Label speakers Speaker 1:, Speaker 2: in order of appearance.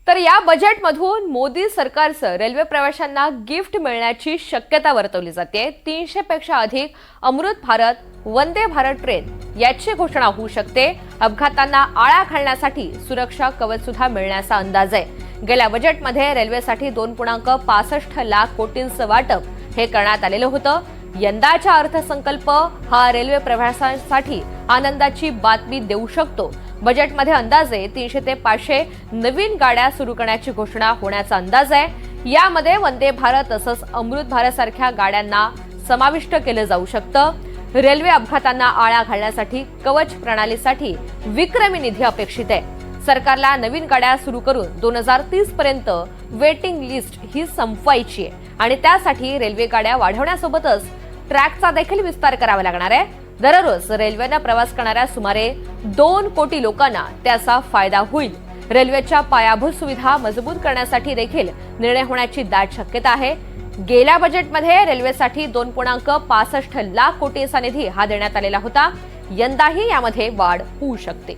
Speaker 1: तर या बजेटमधून मोदी सरकारचं रेल्वे प्रवाशांना गिफ्ट मिळण्याची शक्यता वर्तवली जाते। 300 पेक्षा अधिक अमृत भारत, वंदे भारत ट्रेन याची घोषणा होऊ शकते। अपघातांना आळा घालण्यासाठी सुरक्षा कवच सुद्धा मिळण्याचा अंदाज आहे। गेल्या बजेटमध्ये रेल्वेसाठी 2.65 लाख कोटींचं वाटप हे करण्यात आलेलं होतं। यंदाचा अर्थसंकल्प हा रेल्वे प्रवाशांसाठी आनंदाची बातमी देऊ शकतो। बजेटमध्ये अंदाजे 300 ते 500 नवीन गाड्या सुरू करण्याची घोषणा होण्याचा अंदाज आहे। यामध्ये वंदे भारत तसंच अमृत भारत सारख्या गाड्यांना समाविष्ट केलं जाऊ शकतं। रेल्वे अपघातांना आळा घालण्यासाठी कवच प्रणालीसाठी विक्रमी निधी अपेक्षित आहे। सरकारला नवीन गाड्या सुरू करून 2030 पर्यंत वेटिंग लिस्ट ही संपवायची आहे आणि त्यासाठी रेल्वे गाड्या वाढवण्यासोबतच ट्रॅकचा देखील विस्तार करावा लागणार आहे। दररोज रेल्वेने प्रवास करणाऱ्या सुमारे 2 कोटी लोकांना त्याचा फायदा होईल। रेल्वेच्या पायाभूत सुविधा मजबूत करण्यासाठी देखील निर्णय होण्याची दाट शक्यता आहे। गेल्या बजेटमध्ये रेल्वेसाठी 2.65 लाख कोटींचा निधी हा देण्यात आलेला होता। यंदाही यामध्ये वाढ होऊ शकते।